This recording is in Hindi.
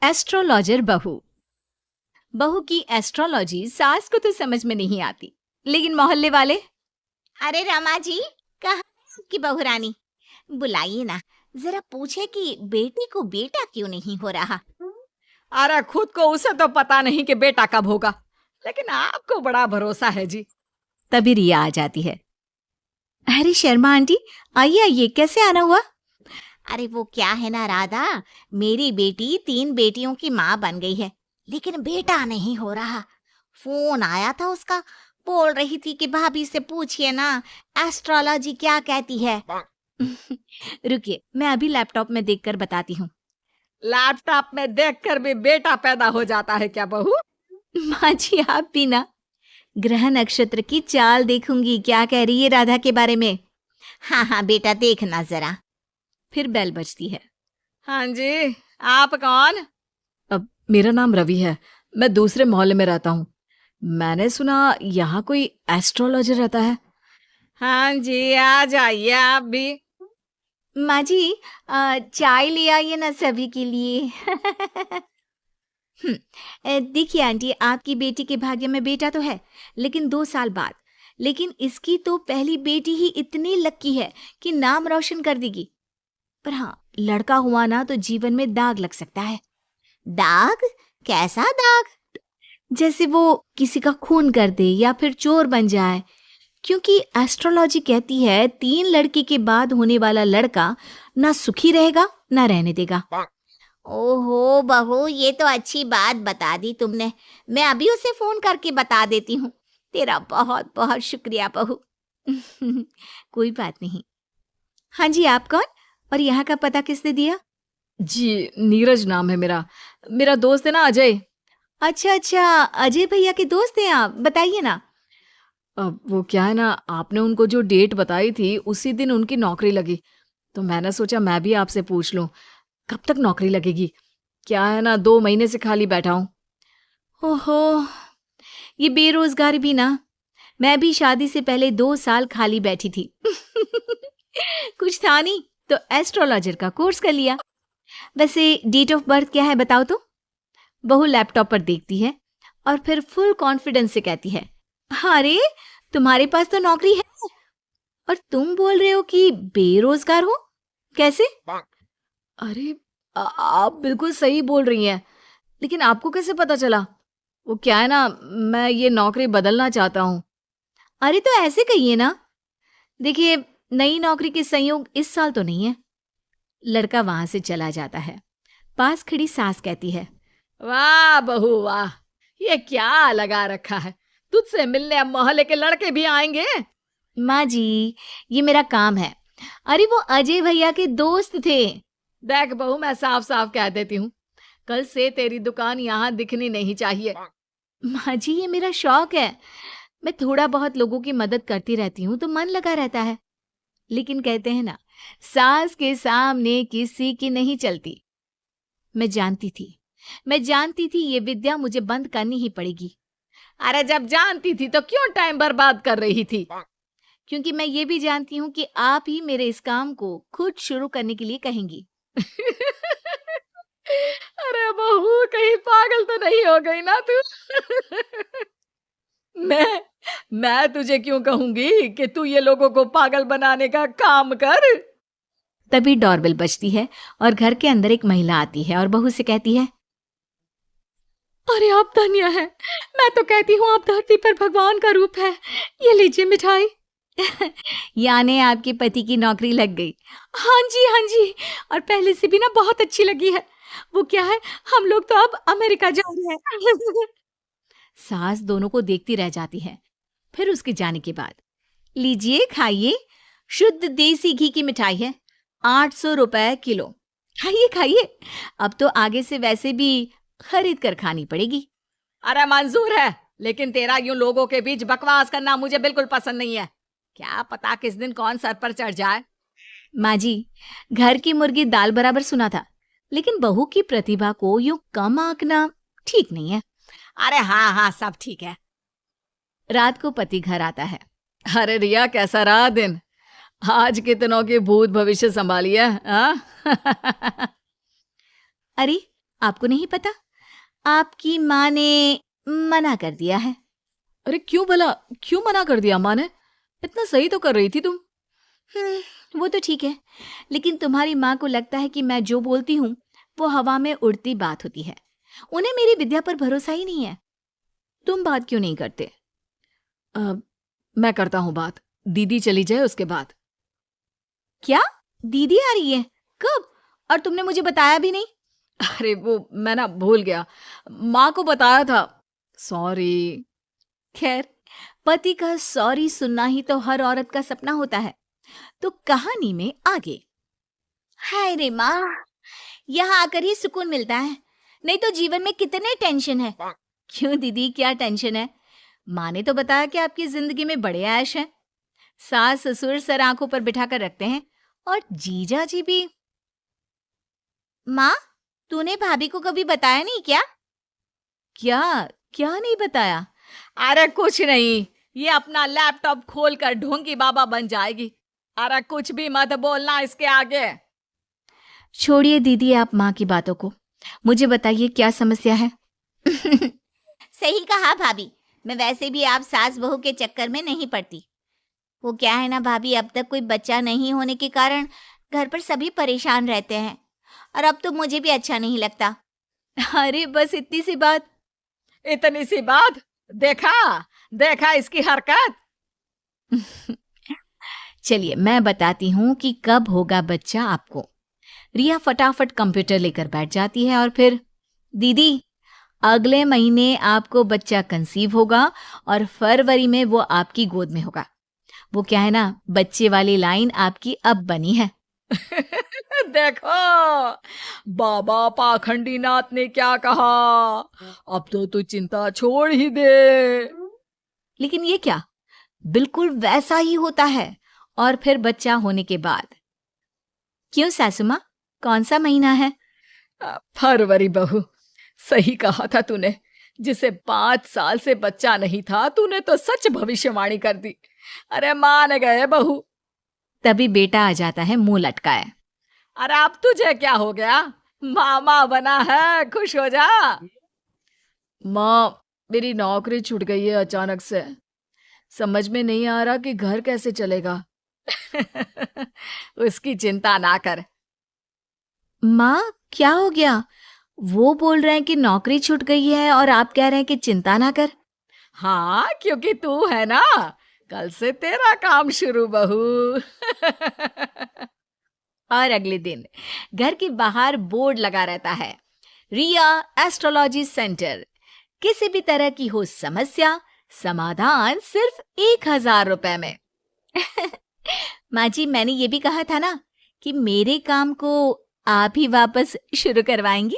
एस्ट्रोलॉजर बहू। बहू की एस्ट्रोलॉजी सास को तो समझ में नहीं आती, लेकिन मोहल्ले वाले। अरे रमा जी, कहाँ है आपकी बहू रानी? बुलाइए ना, जरा पूछे कि बेटी को बेटा क्यों नहीं हो रहा। अरे खुद को उसे तो पता नहीं कि बेटा कब होगा, लेकिन आपको बड़ा भरोसा है जी। तभी रिया आ जाती है। अरे शर्मा आंटी, आइए आइए, कैसे आना हुआ? अरे वो क्या है ना राधा, मेरी बेटी 3 बेटियों की माँ बन गई है, लेकिन बेटा नहीं हो रहा। फोन आया था उसका, बोल रही थी कि भाभी से पूछिए ना, एस्ट्रोलॉजी क्या कहती है। रुकिए, मैं अभी लैपटॉप में देखकर बताती हूँ। लैपटॉप में देखकर भी बेटा पैदा हो जाता है क्या बहू? माँ जी, आप भी ना। ग्रह नक्षत्र की चाल देखूंगी, क्या कह रही है राधा के बारे में। हाँ हाँ बेटा, देखना जरा। फिर बेल बजती है। हाँ जी, आप कौन? अब मेरा नाम रवि है, मैं दूसरे मोहल्ले में रहता हूँ। मैंने सुना यहाँ कोई एस्ट्रोलॉजर रहता है। हाँ जी, आ जाइए आप भी। माँ जी, चाय ले आइए ना सभी के लिए। देखिए आंटी, आपकी बेटी के भाग्य में बेटा तो है, लेकिन 2 साल बाद। लेकिन इसकी तो पहली बेटी ही इतनी लकी है कि नाम रोशन कर देगी। पर हाँ, लड़का हुआ ना तो जीवन में दाग लग सकता है। दाग? कैसा दाग? जैसे वो किसी का खून कर दे या फिर चोर बन जाए। क्योंकि एस्ट्रोलॉजी कहती है 3 लड़की के बाद होने वाला लड़का ना सुखी रहेगा ना रहने देगा। ओहो बहू, ये तो अच्छी बात बता दी तुमने। मैं अभी उसे फोन करके बता देती हूँ। तेरा बहुत बहुत शुक्रिया बहू। कोई बात नहीं। हाँ जी, आप कौन और यहाँ का पता किसने दिया? जी, नीरज नाम है मेरा। मेरा दोस्त है ना अजय। अच्छा अच्छा, अजय भैया के दोस्त हैं आप, बताइए ना। अब वो क्या है ना, आपने उनको जो डेट बताई थी उसी दिन उनकी नौकरी लगी, तो मैंने सोचा मैं भी आपसे पूछ लूं कब तक नौकरी लगेगी। क्या है ना, 2 महीने से खाली बैठा हूँ। ओहो, ये बेरोजगारी भी ना। मैं भी शादी से पहले 2 साल खाली बैठी थी। कुछ था नहीं तो एस्ट्रोलॉजर का कोर्स कर लिया। वैसे डेट ऑफ बर्थ क्या है बताओ तो? बहू लैपटॉप पर देखती है और फिर फुल कॉन्फिडेंस से कहती है, अरे तुम्हारे पास तो नौकरी है और तुम बोल रहे हो कि बेरोजगार हो, कैसे? अरे आप बिल्कुल सही बोल रही हैं, लेकिन आपको कैसे पता चला? वो क्या है ना, मैं ये नौकरी बदलना चाहता हूँ। अरे तो ऐसे कहिए ना। देखिए, नई नौकरी के संयोग इस साल तो नहीं है। लड़का वहां से चला जाता है। पास खड़ी सास कहती है, वाह बहू वाह, ये क्या लगा रखा है? तुझसे मिलने अब मोहल्ले के लड़के भी आएंगे। माँ जी, ये मेरा काम है। अरे वो अजय भैया के दोस्त थे। देख बहू, मैं साफ साफ कह देती हूँ, कल से तेरी दुकान यहाँ दिखनी नहीं चाहिए। माँ जी, ये मेरा शौक है। मैं थोड़ा बहुत लोगों की मदद करती रहती हूँ तो मन लगा रहता है। लेकिन कहते हैं ना, सास के सामने किसी की नहीं चलती। मैं जानती थी ये विद्या मुझे बंद करनी ही पड़ेगी। अरे जब जानती थी तो क्यों टाइम बर्बाद कर रही थी? क्योंकि मैं ये भी जानती हूँ कि आप ही मेरे इस काम को खुद शुरू करने के लिए कहेंगी। अरे बहू, कहीं पागल तो नहीं हो गई ना तू? मैं तुझे क्यों कहूंगी कि तू ये लोगों को पागल बनाने का काम कर। तभी डोरबेल बजती है और घर के अंदर एक महिला आती है और बहू से कहती है, अरे आप धन्य है, मैं तो कहती हूँ आप धरती पर भगवान का रूप है। ये लीजिए मिठाई। यानी आपके पति की नौकरी लग गई। हाँ जी हाँ जी, और पहले से भी ना बहुत अच्छी लगी है। वो क्या है, हम लोग तो अब अमेरिका जा रहे हैं। सास दोनों को देखती रह जाती है। फिर उसके जाने के बाद, लीजिए खाइए, शुद्ध देसी घी की मिठाई है, 800 रुपए किलो। खाइए खाइए, अब तो आगे से वैसे भी खरीद कर खानी पड़ेगी। अरे मंजूर है, लेकिन तेरा यूं लोगों के बीच बकवास करना मुझे बिल्कुल पसंद नहीं है। क्या पता किस दिन कौन सर पर चढ़ जाए। माँ जी, घर की मुर्गी दाल बराबर सुना था, लेकिन बहू की प्रतिभा को यूं कम आंकना ठीक नहीं है। अरे हाँ हाँ, सब ठीक है। रात को पति घर आता है। अरे रिया, कैसा रहा दिन? आज कितनों के भूत भविष्य संभाली है, हाँ? अरे आपको नहीं पता? आपकी माँ ने मना कर दिया है। अरे क्यों भला, क्यों मना कर दिया माँ ने? इतना सही तो कर रही थी तुम। वो तो ठीक है, लेकिन तुम्हारी माँ को लगता है कि मैं जो बोलती हूँ वो हवा में उड़ती बात होती है। उन्हें मेरी विद्या पर भरोसा ही नहीं है। तुम बात क्यों नहीं करते? मैं करता हूँ बात, दीदी चली जाए उसके बाद। क्या? दीदी आ रही है? कब? और तुमने मुझे बताया भी नहीं। अरे वो मैं ना भूल गया, माँ को बताया था, सॉरी। खैर, पति का सॉरी सुनना ही तो हर औरत का सपना होता है। तो कहानी में आगे। हाय रे माँ, यहाँ आकर ही सुकून मिलता है, नहीं तो जीवन में कितने टेंशन है। क्यों दीदी, क्या टेंशन है? माँ ने तो बताया कि आपकी जिंदगी में बड़े ऐश हैं। सास ससुर सर आंखों पर बिठा कर रखते हैं, और जीजा जी भी। माँ, तूने भाभी को कभी बताया नहीं क्या? क्या? क्या नहीं बताया? अरे कुछ नहीं, ये अपना लैपटॉप खोलकर ढोंगी बाबा बन जाएगी। अरे कुछ भी मत बोलना इसके आगे। छोड़िए दीदी आप माँ की बातों को, मुझे बताइए क्या समस्या है। सही कहा भाभी, मैं वैसे भी आप सास बहू के चक्कर में नहीं पड़ती। वो क्या है ना भाभी, अब तक कोई बच्चा नहीं होने के कारण घर पर सभी परेशान रहते हैं, और अब तो मुझे भी अच्छा नहीं लगता। अरे बस इतनी सी बात। इतनी सी बात? देखा देखा इसकी हरकत। चलिए मैं बताती हूँ कि कब होगा बच्चा आपको। रिया फटाफट कंप्यूटर लेकर बैठ जाती है और फिर, दीदी अगले महीने आपको बच्चा कंसीव होगा और फरवरी में वो आपकी गोद में होगा। वो क्या है ना, बच्चे वाली लाइन आपकी अब बनी है। देखो बाबा पाखंडी नाथ ने क्या कहा, अब तो तू चिंता छोड़ ही दे। लेकिन ये क्या, बिल्कुल वैसा ही होता है। और फिर बच्चा होने के बाद। क्यों सासू माँ, कौन सा महीना है? फरवरी बहू, सही कहा था तूने। जिसे 5 साल से बच्चा नहीं था, तूने तो सच भविष्यवाणी कर दी। अरे मान गए बहू। तभी बेटा आ जाता है मुंह लटकाए। अरे अब तुझे क्या हो गया, मामा बना है, खुश हो जा। माँ, मेरी नौकरी छूट गई है अचानक से, समझ में नहीं आ रहा कि घर कैसे चलेगा। उसकी चिंता ना कर। माँ क्या हो गया? वो बोल रहे हैं कि नौकरी छूट गई है और आप कह रहे हैं कि चिंता ना कर। हाँ, क्योंकि तू है ना, कल से तेरा काम शुरू बहू। और अगले दिन घर के बाहर बोर्ड लगा रहता है, रिया एस्ट्रोलॉजी सेंटर। किसी भी तरह की हो समस्या, समाधान सिर्फ 1000 रुपए में। माँ जी, मैंने ये भी कहा था ना कि मेरे काम को आप ही वापस शुरू करवाएंगी।